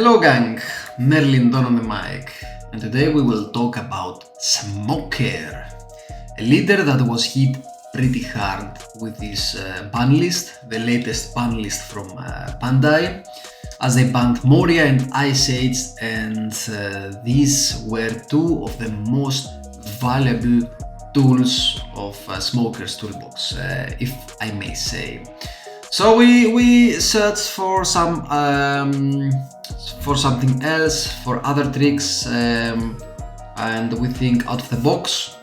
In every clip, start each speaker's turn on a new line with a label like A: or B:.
A: Hello gang, Merlin Don on the mic, and today we will talk about Smoker, a leader that was hit pretty hard with his ban list, the latest ban list from Bandai, as they banned Moria and Ice Age, and these were two of the most valuable tools of Smoker's toolbox, if I may say. So we searched for something else, for other tricks, and we think out of the box.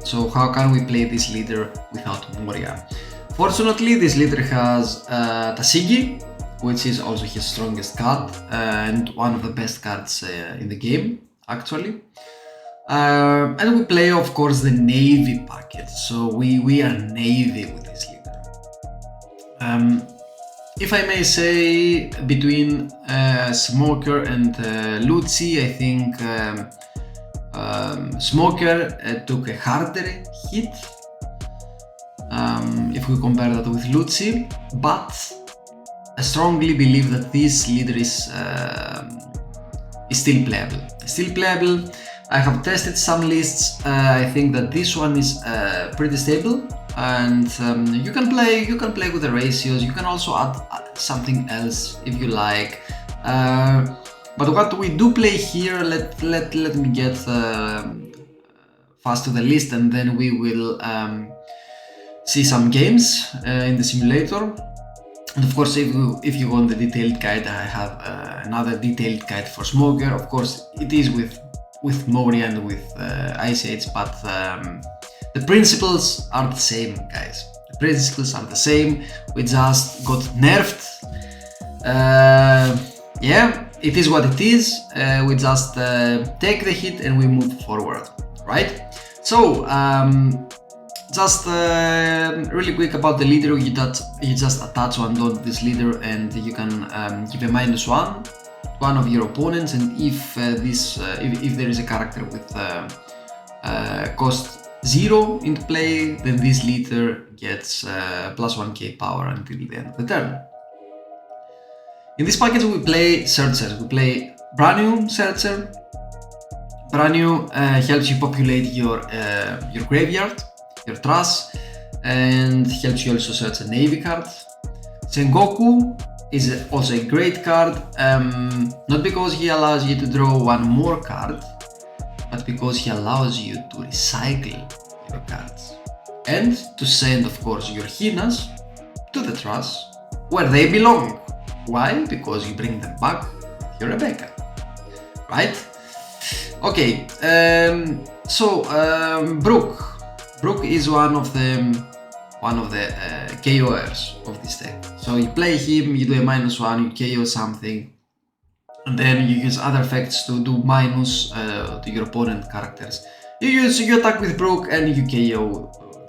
A: So how can we play this leader without Moria? Fortunately, this leader has tcg, which is also his strongest card and one of the best cards in the game, actually. And we play, of course, the Navy package. So we are Navy with this leader. If I may say, between Smoker and Lucy, I think Smoker took a harder hit if we compare that with Lucy, but I strongly believe that this leader is still playable. I have tested some lists. I think that this one is pretty stable, and you can play with the ratios. You can also add something else if you like. But what we do play here, let me get fast to the list, and then we will see some games in the simulator. And of course, if you want the detailed guide, I have another detailed guide for Smoker. Of course, it is with Moria and with Ice Age, but the principles are the same, guys. The principles are the same. We just got nerfed. Yeah, it is what it is. We just take the hit and we move forward, right? So just really quick about the leader. You just attach one dot to this leader, and you can give a -1 to one of your opponents. And if there is a character with cost 0 into play, then this leader gets +1k power until the end of the turn. In this package we play searchers. We play brand new searcher. Brand new helps you populate your graveyard, your trash, and helps you also search a Navy card. Sengoku is also a great card, not because he allows you to draw one more card, but because he allows you to recycle your cards and to send, of course, your Hinas to the trash where they belong. Why? Because you bring them back with your Rebecca, right? Okay, Brook is one of the KOers of this deck. So you play him, you do a -1, you KO something, and then you use other effects to do minus to your opponent characters. You attack with Brook and you KO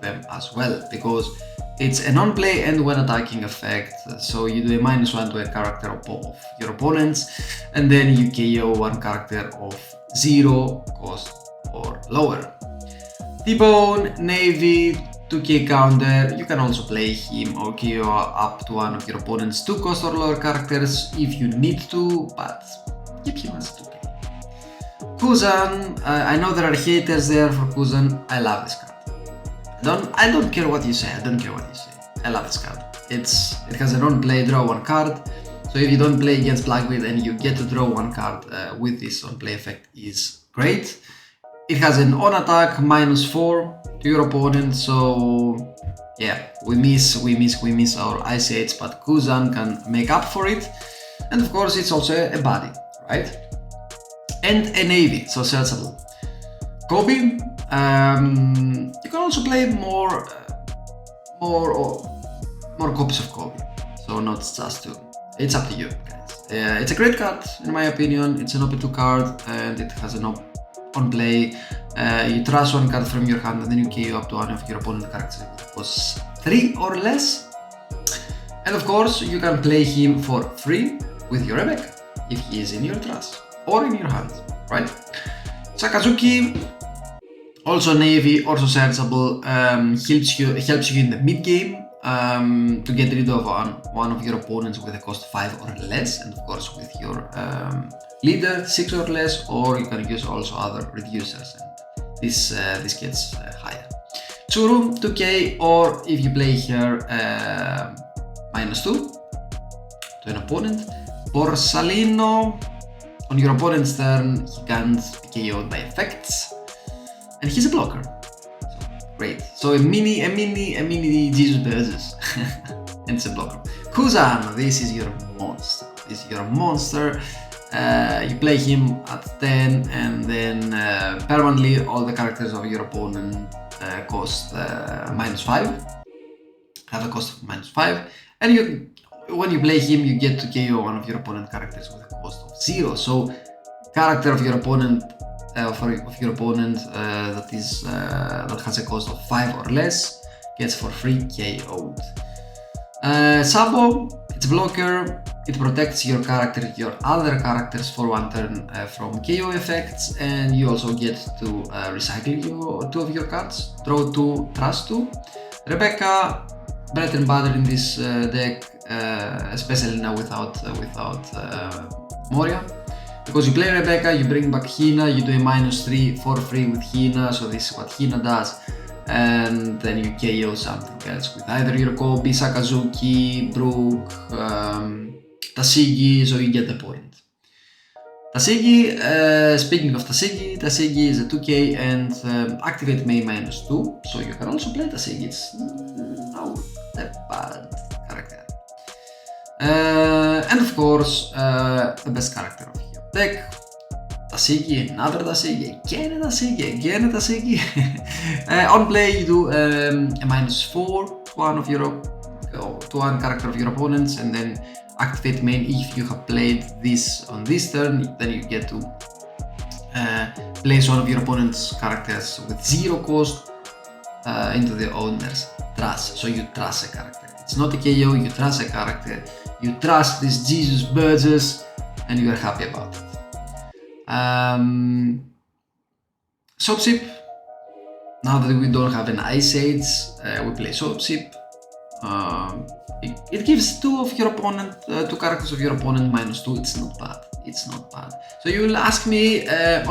A: them as well, because it's a non-play and when attacking effect. So you do a -1 to a character of your opponents, and then you KO one character of 0 cost or lower. T-Bone, Navy, 2k counter. You can also play him or KO up to one of your opponent's 2 cost or lower characters if you need to, but keep him as 2k. Kuzan, I know there are haters there for Kuzan. I love this card. I don't care what you say. I love this card. It has a non-play, draw one card. So if you don't play against Blackbeard and you get to draw one card with this on-play effect, is great. It has an on-attack -4 to your opponent. So yeah, we miss our Ice Age, but Kuzan can make up for it. And of course, it's also a body, right? And a Navy, so searchable. Kobe. You can also play more copies of Kobe, so not just 2. It's up to you, guys. It's a great card in my opinion. It's an OP2 card and it has an on play. You trash one card from your hand and then you KO up to one of your opponent characters with cost 3 or less. And of course, you can play him for free with your Rebecca if he is in your trash or in your hand, right? Sakazuki. Also Navy, also searchable, helps you in the mid game to get rid of one of your opponents with a cost 5 or less, and of course with your leader 6 or less, or you can use also other reducers, and this gets higher. Tsuru 2k, or if you play here -2 to an opponent. Borsalino, on your opponent's turn he can't be KO'd by effects, and he's a blocker. Great. So a mini Jesus Burgess and it's a blocker. Kuzan, this is your monster. This is your monster. You play him at 10, and then permanently all the characters of your opponent cost -5. Have a cost of -5, and when you play him, you get to KO one of your opponent characters with a cost of 0. So character of your opponent that has a cost of 5 or less gets for free KO'd. Sabo, it's blocker. It protects your other characters for 1 turn from KO effects, and you also get to recycle 2 of your cards. Draw 2, trust 2. Rebecca, bread and butter in this deck, especially now without Moria. Because you play Rebecca, you bring back Hina, you do a -3 for free with Hina, so this is what Hina does, and then you KO something else with either your Kobe, Sakazuki, Brook, Tashigi, so you get the point. Tashigi, speaking of Tashigi is a 2k and activate May -2, so you can also play Tashigi, it's not a bad character. And of course, the best character of your deck, Tashigi, another Tashigi, again a Tashigi. On play, you do a -4 to one character of your opponents, and then activate main if you have played this on this turn. Then you get to place one of your opponent's characters with 0 cost into the owner's trust. So you trust a character. It's not a KO, you trust a character. You trust this Jesus Burgess, and you are happy about it. Soapsip. Now that we don't have an Ice Age, we play Soapsip. It gives two characters of your opponent -2. It's not bad. So you will ask me,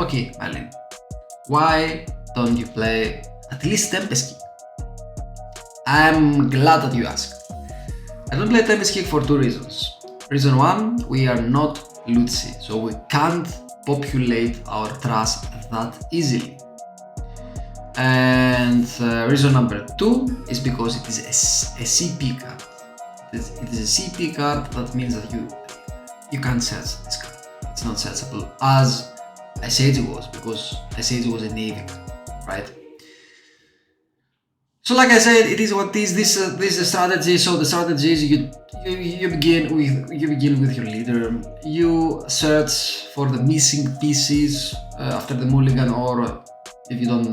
A: okay, Marlene, why don't you play at least Tempest Kick? I'm glad that you asked. I don't play Tempest Kick for 2 reasons. Reason 1, we are not Lutzi, so we can't populate our trust that easily. And reason number 2 is because it is a CP card. It is a CP card, that means that you can't search this card. It's not searchable as Asage was, because Asage was a Navy card, right? So like I said, it is what is. This is a strategy. So the strategy is you begin with your leader. You search for the missing pieces after the mulligan, or if you don't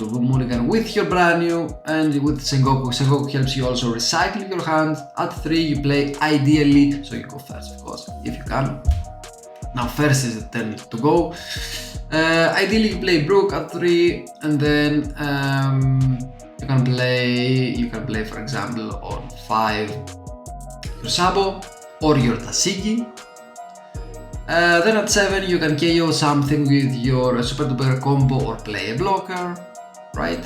A: do mulligan with your brand new, and with Sengoku. Sengoku helps you also recycle your hand. At 3 you play ideally, so you go first of course, if you can. Now first is the turn to go. Ideally you play Brook at 3, and then you can play for example on 5 your Sabo or your Tashigi. Then at 7 you can KO something with your super duper combo or play a blocker, right?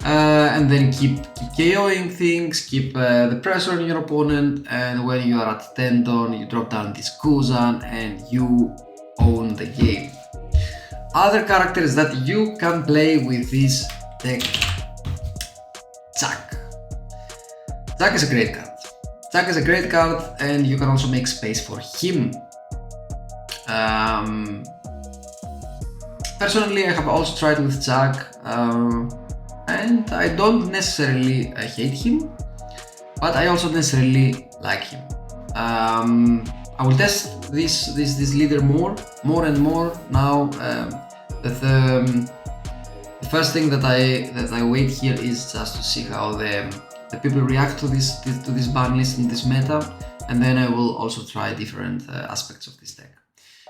A: And then keep KOing things, keep the pressure on your opponent, and when you are at 10 turn you drop down this Kuzan and you own the game. Other characters that you can play with this deck. Zack is a great card. Zack is a great card, and you can also make space for him. Personally, I have also tried with Zack, and I don't necessarily hate him, but I also necessarily like him. I will test this leader more and more now. The first thing that I wait here is just to see how the people react to this ban list and this meta, and then I will also try different aspects of this deck.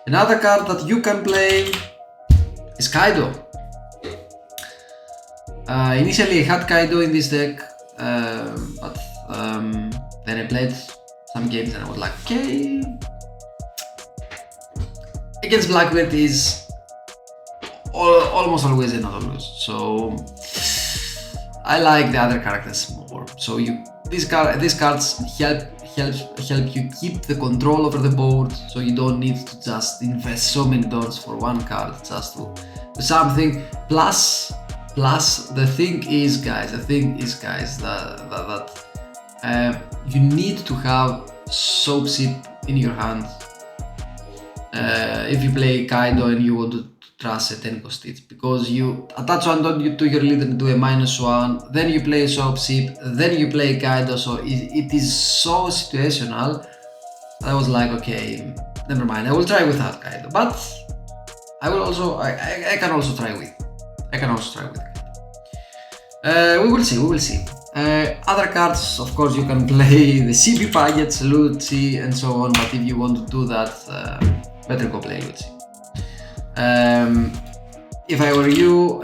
A: Another card that you can play is Kaido. Initially I had Kaido in this deck, then I played some games and I was like, okay, against Blackbeard is almost always a not a lose. So I like the other characters more. So these cards help you keep the control over the board, so you don't need to just invest so many dollars for one card just to do something. Plus the thing is guys that you need to have Soapseed in your hand if you play Kaido and you want to trust a 10 cost it, because you attach one to your leader and do a -1, then you play Soapseed, then you play Kaido, so it is so situational. I was like, okay, never mind, I will try without Kaido, but I will also, I can also try with Kaido. We will see. Other cards, of course, you can play the CP packets, Lucci and so on, but if you want to do that, better go play Lucci. If I were you,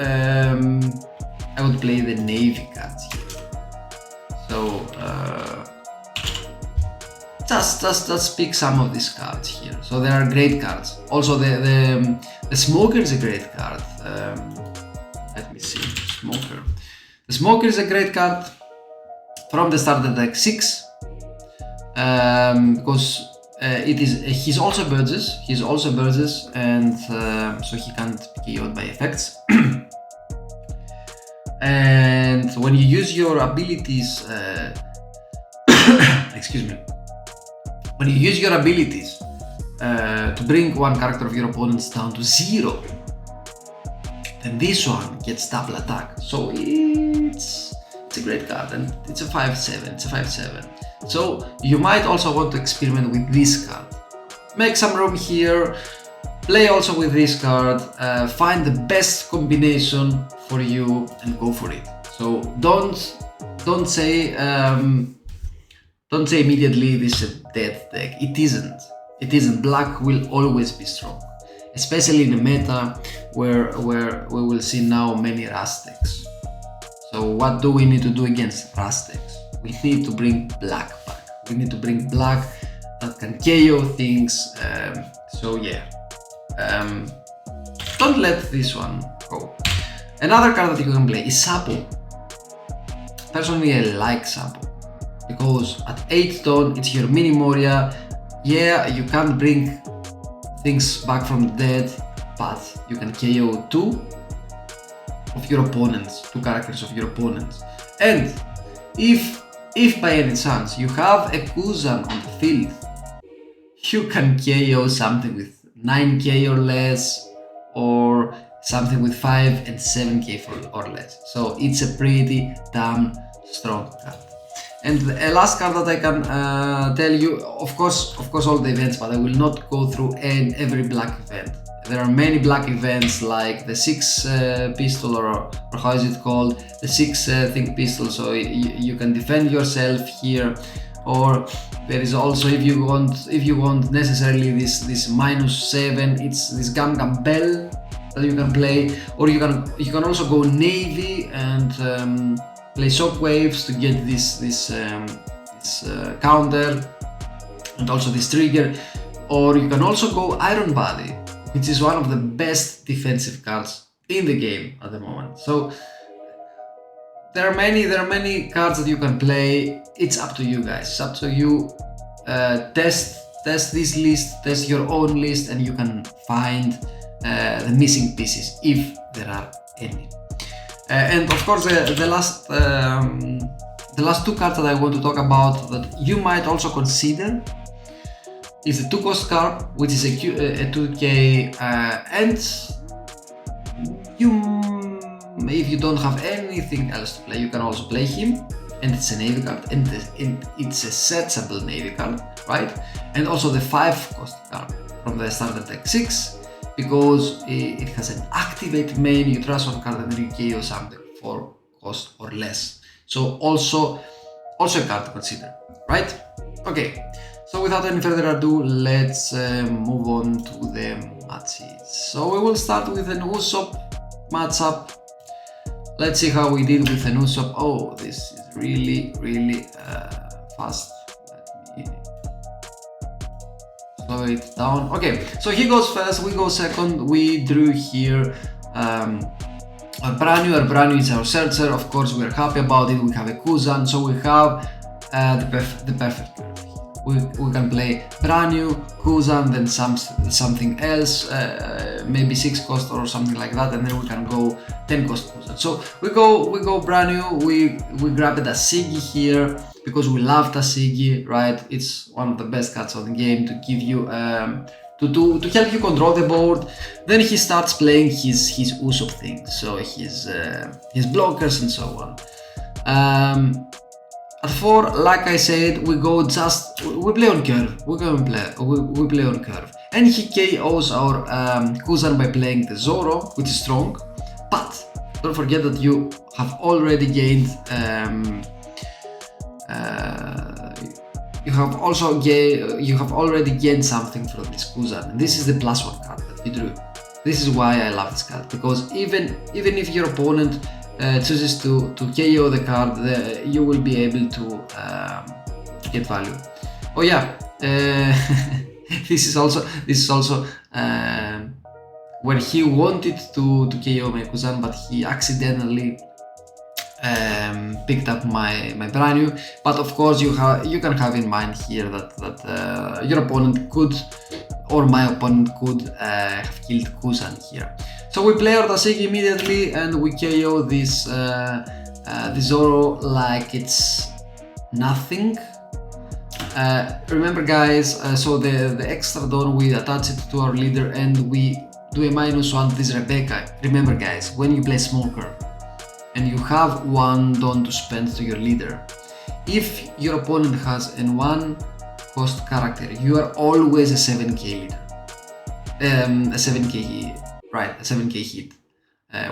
A: I would play the Navy cards here. So just pick some of these cards here. So there are great cards. Also the Smoker is a great card. Let me see, Smoker. The Smoker is a great card from the starter deck 6, because he's also Burgess, and so he can't be KO'd by effects. And when you use your abilities, excuse me, when you use your abilities to bring one character of your opponents down to 0, then this one gets double attack. So it's a great card, and it's a 5/7. So you might also want to experiment with this card. Make some room here, play also with this card, find the best combination for you and go for it. So don't say immediately this is a dead deck. It isn't. Black will always be strong, especially in a meta where we will see now many Rust decks. So what do we need to do against Rust decks? We need to bring black back. We need to bring black that can KO things. So yeah, don't let this one go. Another card that you can play is Sapo. Personally, I like Sapo because at 8 tone it's your mini Moria. Yeah, you can't bring things back from the dead, but you can KO 2 characters of your opponents. And if by any chance you have a Kuzan on the field, you can KO something with 9k or less, or something with 5 and 7k or less. So it's a pretty damn strong card. And the last card that I can tell you, of course all the events, but I will not go through every black event. There are many black events like the 6 pistol, or how is it called, the 6 think pistol, so you can defend yourself here. Or there is also, if you want necessarily this -7, it's this Gum Bell that you can play. Or you can also go Navy and play Shockwaves to get this counter and also this trigger. Or you can also go Iron Body, which is one of the best defensive cards in the game at the moment. So there are many cards that you can play. It's up to you guys. It's up to you. Test this list, test your own list, and you can find the missing pieces if there are any. And of course, the last 2 cards that I want to talk about that you might also consider is the 2-cost card, which is a 2k, and if you don't have anything else to play, you can also play him, and it's a Navy card, and it's a searchable Navy card, right? And also the 5-cost card from the standard deck 6, because it has an activate main, you trust one card and then you KO something 4 cost or less. So also a card to consider, right? Okay. So without any further ado, let's move on to the matches. So we will start with an Usopp matchup. Let's see how we did with an Usopp. Oh, this is really fast. Let me slow it down. Okay, so he goes first, we go second. We drew here our brand new is our searcher. Of course, we're happy about it. We have a Kuzan, so we have the perfect curve. We can play brand new, Kuzan, then something else, maybe 6 cost or something like that, and then we can go 10 cost Kuzan. So we go brand new. We grab a tcg here because we love tcg, right? It's one of the best cards of the game to give you to help you control the board. Then he starts playing his Usopp thing, so his blockers and so on. At 4, like I said, we play on curve. We play on curve, and he KOs our Kuzan by playing the Zoro, which is strong. But don't forget that you have already gained. You have already gained something from this Kuzan, and this is the +1 card that you drew. This is why I love this card, because even if your opponent chooses to KO the card, you will be able to get value. Oh yeah, this is also when he wanted to KO my Kuzan, but he accidentally picked up my brand new. But of course you can have in mind here that your opponent could, or my opponent could, have killed Kuzan here. So we play our tcg immediately and we KO this Zoro like it's nothing. Remember guys, so the extra Don, we attach it to our leader and we do a -1 to this Rebecca. Remember guys, when you play Smoker and you have 1 Don to spend to your leader, if your opponent has an 1 cost character, you are always a 7k leader. A 7k hit.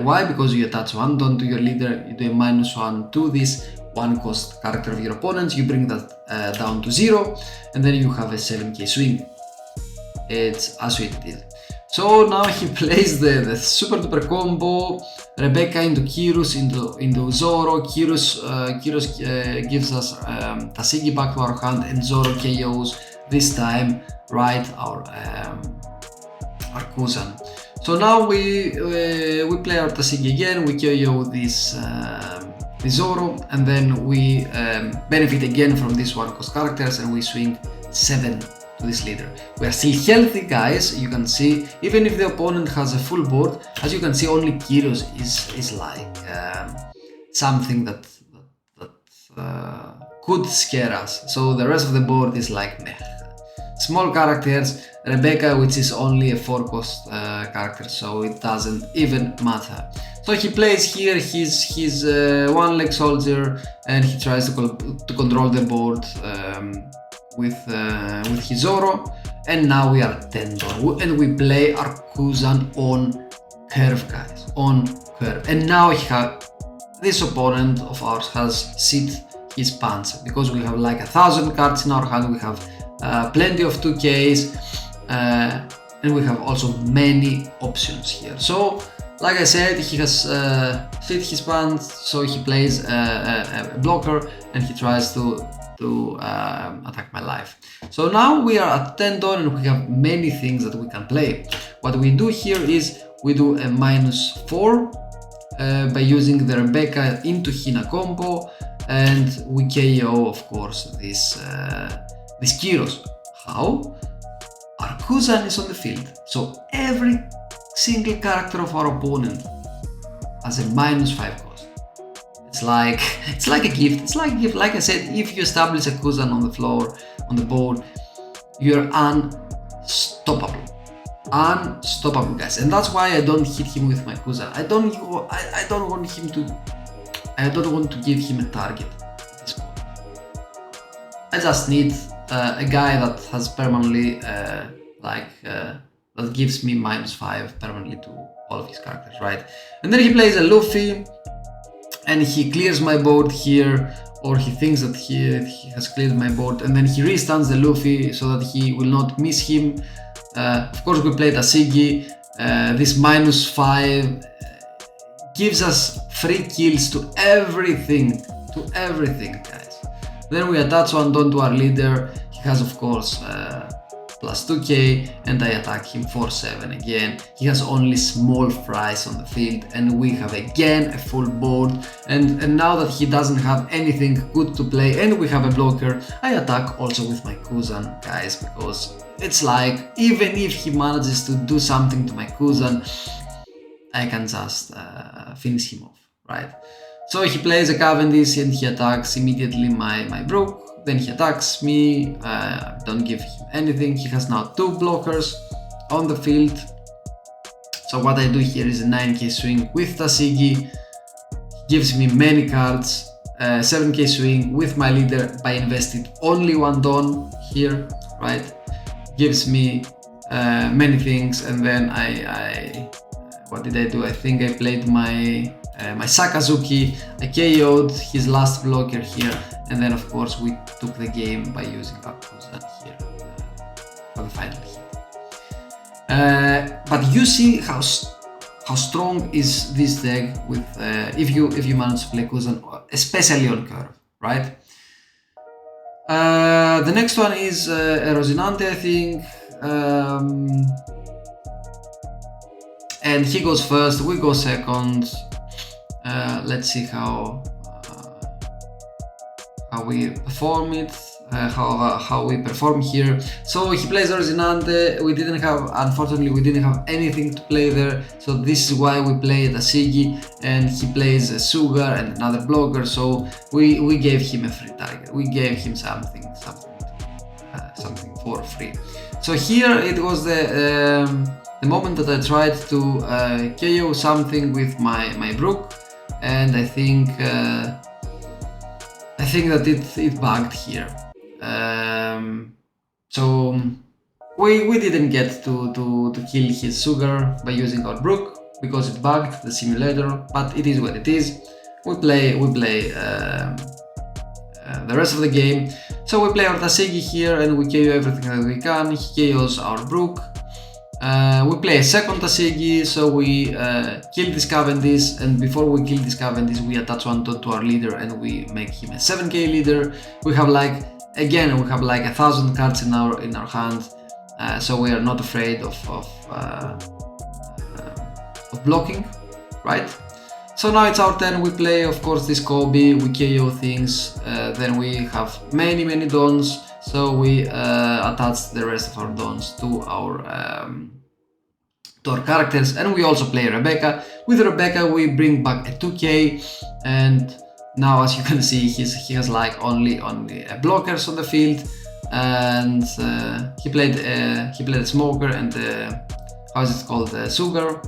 A: Why? Because you attach 1 Don to your leader, you do a -1 to this 1 cost character of your opponent, you bring that down to 0, and then you have a 7k swing. It's as sweet it is. So now he plays the super duper combo, Rebecca into Kirus into Zoro. Kirus gives us tcg back to our hand, and Zoro KOs this time, right, our Kuzan. So now we play our tcg again, we KO this Zoro, and then we benefit again from these 1 cost characters, and we swing 7 to this leader. We are still healthy guys, you can see, even if the opponent has a full board, as you can see only Kirus is like something that could scare us, so the rest of the board is like meh. Small characters, Rebecca, which is only a 4 cost character, so it doesn't even matter. So he plays here his 1 leg soldier, and he tries to control the board with his Zoro, and now we are 10 Don, and we play our Kuzan on curve guys, on curve. And now this opponent of ours has set his pants, because we have like 1,000 cards in our hand, we have plenty of 2Ks, and we have also many options here. So like I said, he has set his pants, so he plays a blocker and he tries to attack my life. So now we are at 10 Don and we have many things that we can play. What we do here is we do a -4 by using the Rebecca into Hina combo, and we KO of course this Kirus. How? Our Kuzan is on the field, so every single character of our opponent has a -5 cost. It's like a gift. It's like a gift. Like I said, if you establish a Kuzan on the floor, on the board, you're unstoppable. Unstoppable guys, and that's why I don't hit him with my Kuzan. I don't want to give him a target at this point. I just need a guy that has permanently that gives me -5 permanently to all of his characters, right? And then he plays a Luffy and he clears my board here, or he thinks that he has cleared my board, and then he restuns the Luffy so that he will not miss him. Of course we play tcg. This -5 gives us free kills to everything to everything, guys. Then we attach one don to our leader. He has of course plus 2k, and I attack him for 7 again. He has only small fries on the field, and we have again a full board. And now that he doesn't have anything good to play and we have a blocker, I attack also with my Kuzan, guys, because it's like, even if he manages to do something to my Kuzan, I can just finish him off, right? So he plays a Cavendish and he attacks immediately my Brook. Then he attacks me, don't give him anything. He has now 2 blockers on the field. So what I do here is a 9k swing with tcg. He gives me many cards, 7k swing with my leader by investing only 1 don here, right? Gives me many things, and then what did I do? I think I played my Sakazuki. I KO'd his last blocker here, and then of course we took the game by using our Kuzan here for the final hit. But you see how strong is this deck with if you manage to play Kuzan, especially on curve, right? The next one is a Rosinante, I think. And he goes first, we go second. Let's see how we perform it, how we perform here. So he plays Rosinante. Unfortunately we didn't have anything to play there, so this is why we play tcg, and he plays a Sugar and another blocker, so we gave him a free target. We gave him something for free. So here it was the moment that I tried to KO something with my Brook, and I think that it bugged here. So we didn't get to kill his Sugar by using our Brook because it bugged the simulator, but it is what it is. We play the rest of the game. So we play our tcg here and we KO everything that we can. He KOs our Brook. We play a second tcg, so we kill this Cavendish, and before we kill this Cavendish we attach 1 don to our leader and we make him a 7k leader. We have like 1,000 cards in our hand, so we are not afraid of blocking, right? So now it's our turn. We play of course this Kobe, we KO things, then we have many dons. So we attach the rest of our dons to our characters, and we also play Rebecca. With Rebecca we bring back a 2k, and now as you can see he has like only blockers on the field, and he played a Smoker and how is it called, Sugar,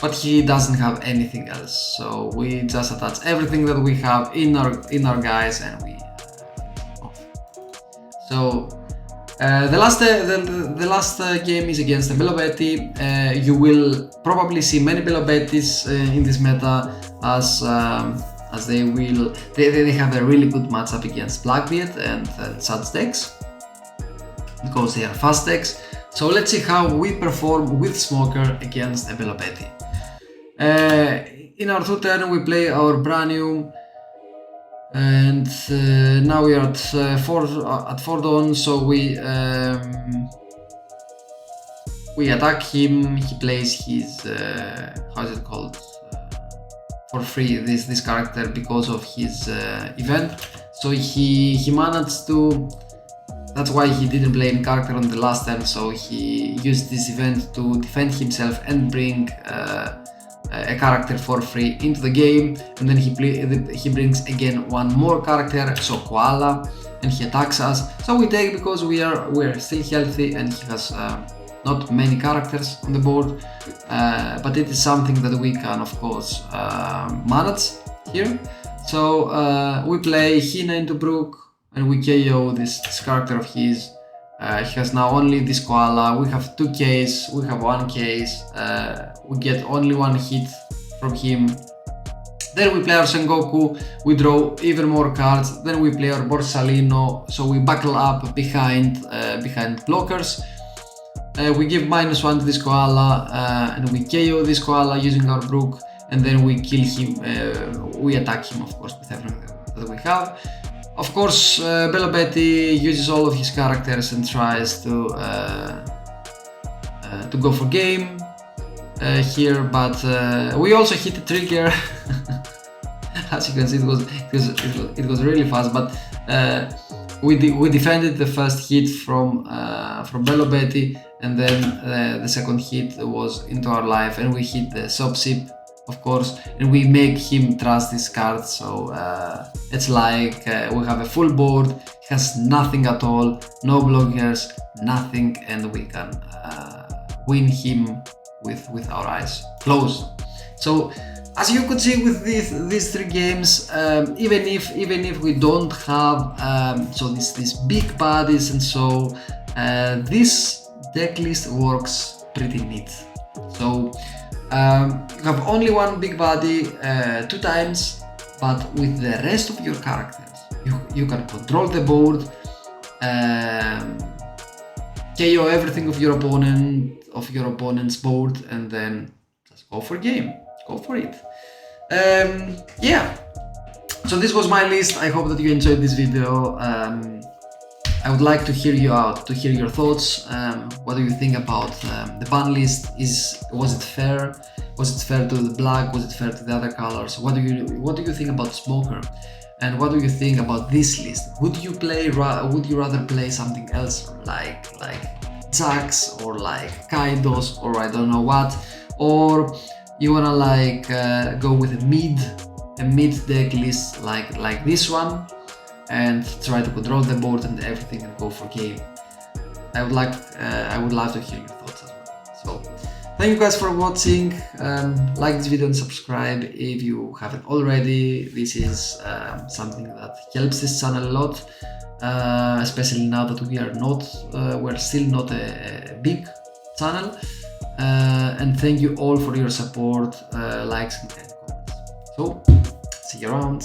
A: but he doesn't have anything else. So we just attach everything that we have in our guys, and we So the last game is against a Belo Betty. You will probably see many Belo Bettys in this meta, as they have a really good matchup against Blackbeard and such decks, because they are fast decks. So let's see how we perform with Smoker against a Belo Betty. In our 2 turn we play our Branium. And now we are at 4 don, so we attack him. He plays his how is it called, for free, this character because of his event. So he managed to, that's why he didn't play any character on the last turn, so he used this event to defend himself and bring a character for free into the game, and then he brings again 1 more character, so Koala, and he attacks us. So we take, because we're still healthy and he has not many characters on the board, but it is something that we can of course manage here. So we play Hina into Brook and we KO this character of his. He has now only this Koala. We have 2 Ks, we have 1 Ks, we get only 1 hit from him. Then we play our Sengoku, we draw even more cards. Then we play our Borsalino, so we buckle up behind blockers. We give -1 to this Koala, and we KO this Koala using our Brook, and then we kill him. We attack him of course with everything that we have. Of course, Belo uses all of his characters and tries to go for game here, but we also hit the trigger. As you can see, it was really fast, but we defended the first hit from Belo, and then the second hit was into our life, and we hit the Usopp, of course, and we make him trust this card. So it's like we have a full board, has nothing at all, no blockers, nothing, and we can win him with our eyes closed. So as you could see with these three games, even if we don't have so these big bodies, and so this deck list works pretty neat. So you have only one big body 2 times, but with the rest of your characters, you can control the board, KO everything of your opponent's board, and then just go for game. Go for it. Yeah. So this was my list. I hope that you enjoyed this video. I would like to hear you out, to hear your thoughts. What do you think about the ban list? Was it fair? Was it fair to the black? Was it fair to the other colors? What do you think about Smoker? And what do you think about this list? Would you rather play something else like Jax or like Kaidos or I don't know what, or you wanna like go with a mid deck list like this one and try to control the board and everything and go for game? I would love to hear your thoughts as well. So thank you guys for watching. Like this video and subscribe if you haven't already. This is something that helps this channel a lot, especially now that we're still not a big channel. And thank you all for your support, likes and comments. So see you around.